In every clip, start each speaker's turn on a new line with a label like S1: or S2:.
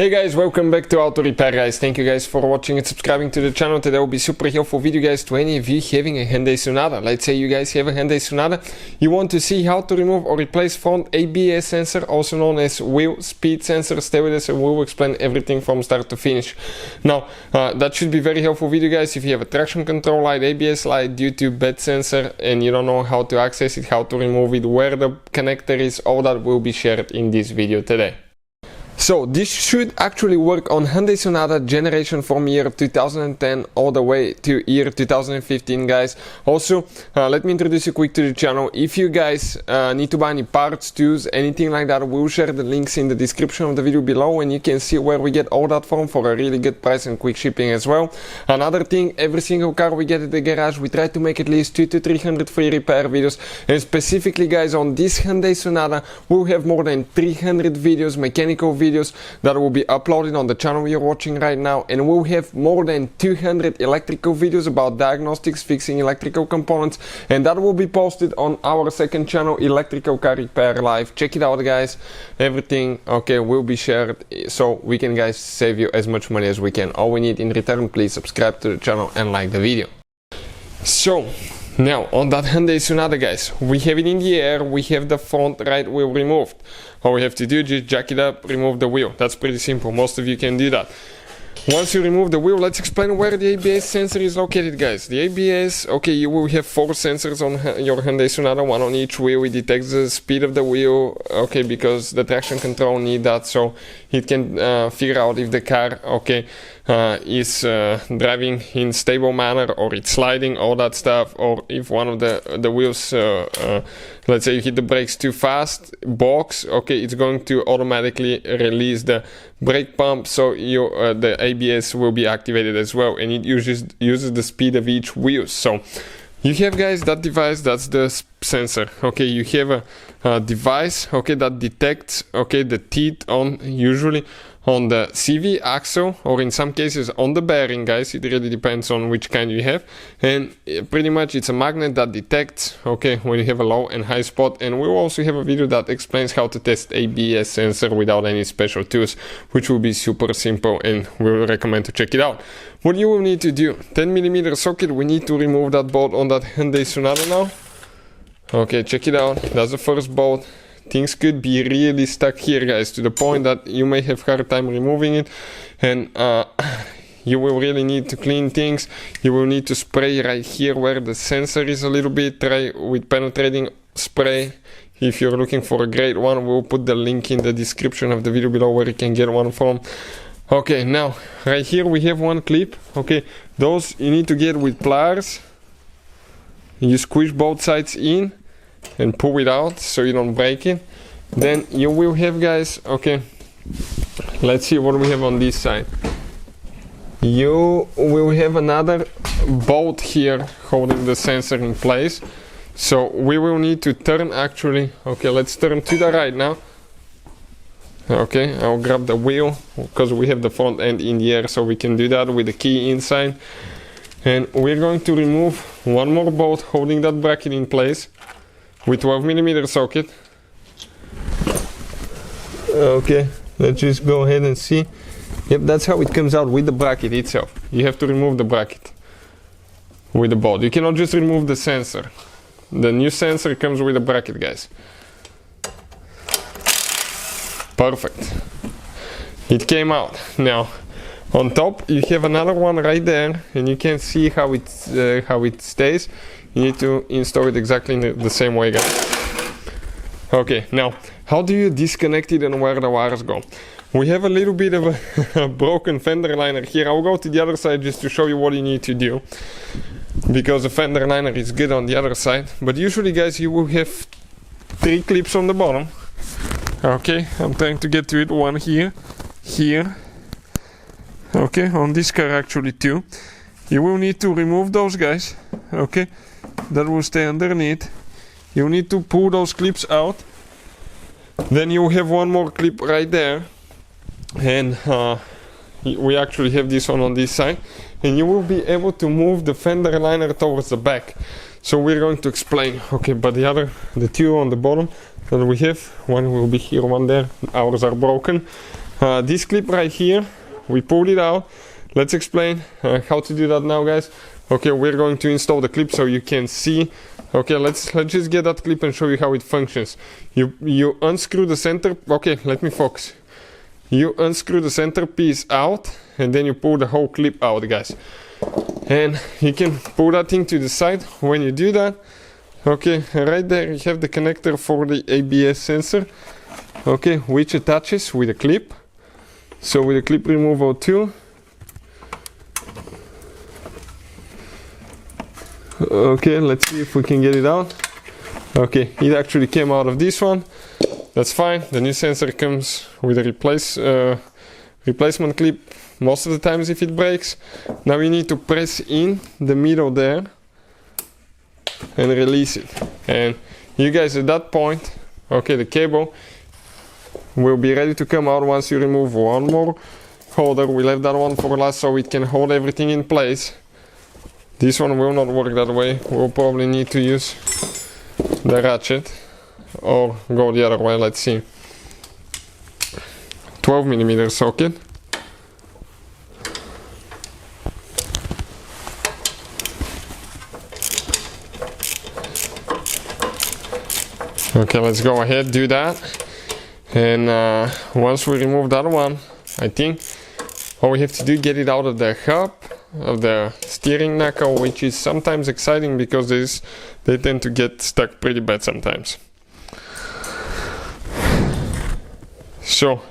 S1: Hey guys, welcome back to Auto Repair guys. Thank you guys for watching and subscribing to the channel. Today will be super helpful video guys to any of you having a Hyundai Sonata. Let's say you guys have a Hyundai Sonata. You want to see how to remove or replace front ABS sensor, also known as wheel speed sensor. Stay with us and we'll explain everything from start to finish. Now, that should be very helpful video guys if you have a traction control light, ABS light due to bad sensor and you don't know how to access it, how to remove it, where the connector is, all that will be shared in this video today. So this should actually work on Hyundai Sonata generation from year 2010 all the way to year 2015 guys. Also, let me introduce you quick to the channel. If you guys need to buy any parts, tools, anything like that, we'll share the links in the description of the video below and you can see where we get all that from for a really good price and quick shipping as well. Another thing, every single car we get at the garage, we try to make at least 200 to 300 free repair videos, and specifically guys on this Hyundai Sonata we'll have more than 300 videos, mechanical videos that will be uploaded on the channel you're watching right now, and we'll have more than 200 electrical videos about diagnostics, fixing electrical components, and that will be posted on our second channel, Electrical Car Repair Live. Check it out guys. Everything will be shared so we can guys save you as much money as we can. All we need in return, please subscribe to the channel and like the video. So now on that Hyundai Sonata guys, we have it in the air, we have the front right wheel removed. All we have to do is just jack it up, remove the wheel. That's pretty simple, most of you can do that. Once you remove the wheel, let's explain where the ABS sensor is located guys. The ABS, you will have 4 sensors on your Hyundai Sonata, one on each wheel. It detects the speed of the wheel, because the traction control need that, so it can figure out if the car, is driving in stable manner or it's sliding, all that stuff, or if one of the wheels, let's say you hit the brakes too fast, it's going to automatically release the brake pump, so the ABS will be activated as well, and it uses the speed of each wheel. So you have guys that device, that's the sensor. You have a device that detects the teeth on, usually on the CV axle, or in some cases on the bearing guys. It really depends on which kind you have, and pretty much it's a magnet that detects when you have a low and high spot. And we'll also have a video that explains how to test ABS sensor without any special tools, which will be super simple, and we will recommend to check it out. What you will need to do, 10mm socket, we need to remove that bolt on that Hyundai Sonata now. Check it out, that's the first bolt. Things could be really stuck here guys, to the point that you may have hard time removing it, and you will really need to clean things. You will need to spray right here where the sensor is a little bit. Try with penetrating spray. If you're looking for a great one, we'll put the link in the description of the video below where you can get one from. Now right here we have one clip. Those you need to get with pliers. You squish both sides in and pull it out so you don't break it. Then you will have guys, let's see what we have on this side. You will have another bolt here holding the sensor in place, so we will need to turn actually. Let's turn to the right now. I'll grab the wheel because we have the front end in the air, so we can do that with the key inside, and we're going to remove one more bolt holding that bracket in place with 12mm socket. Let's just go ahead and see. Yep, that's how it comes out with the bracket itself. You have to remove the bracket with the bolt. You cannot just remove the sensor. The new sensor comes with a bracket guys. Perfect, it came out. Now on top you have another one right there, and you can see how it stays. You need to install it exactly in the same way guys. Now how do you disconnect it and where the wires go? We have a little bit of a broken fender liner here. I'll go to the other side just to show you what you need to do, because the fender liner is good on the other side. But usually guys, you will have 3 clips on the bottom. I'm trying to get to it. One here, on this car actually 2. You will need to remove those guys. That will stay underneath. You need to pull those clips out. Then you have one more clip right there, and we actually have this one on this side, and you will be able to move the fender liner towards the back. So we're going to explain. But the 2 on the bottom that we have, one will be here, one there. Ours are broken. This clip right here, we pulled it out. Let's explain how to do that now, guys. Okay, we're going to install the clip so you can see. Okay, let's just get that clip and show you how it functions. You unscrew the center. Okay, let me focus. You unscrew the center piece out and then you pull the whole clip out, guys. And you can pull that thing to the side. When you do that, okay, right there you have the connector for the ABS sensor, okay, which attaches with a clip. So with a clip removal tool, okay, let's see if we can get it out. Okay, it actually came out of this one. That's fine. The new sensor comes with a replacement clip most of the times if it breaks. Now you need to press in the middle there and release it. And you guys at that point, okay, the cable will be ready to come out once you remove one more holder. We left that one for last so it can hold everything in place. This one will not work that way. We'll probably need to use the ratchet or go the other way. Let's see. 12mm socket. Okay, let's go ahead, do that. And once we remove that one, I think all we have to do is get it out of the hub of the steering knuckle, which is sometimes exciting because they tend to get stuck pretty bad sometimes. So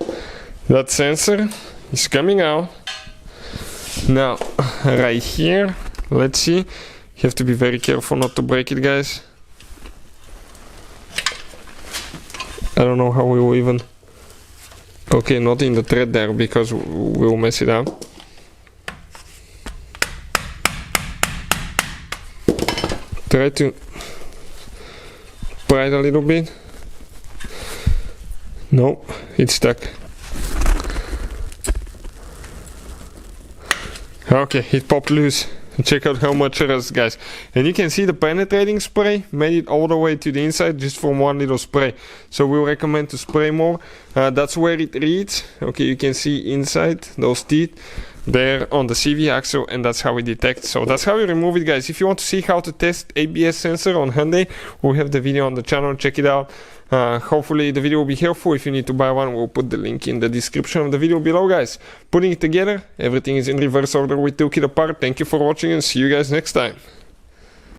S1: that sensor is coming out. Now right here, let's see, you have to be very careful not to break it, guys. I don't know how we will even, okay, not in the thread there because we'll mess it up. Try to pry it a little bit. No, it's stuck. Okay, it popped loose. Check out how much it is, guys. And you can see the penetrating spray made it all the way to the inside just from one little spray. So we'll recommend to spray more. That's where it reads. Okay, you can see inside those teeth there on the CV axle, and that's how it detects. So that's how you remove it, guys. If you want to see how to test ABS sensor on Hyundai, we'll have the video on the channel. Check it out. Hopefully the video will be helpful. If you need to buy one, we'll put the link in the description of the video below, guys. Putting it together, everything is in reverse order. We took it apart. Thank you for watching and see you guys next time.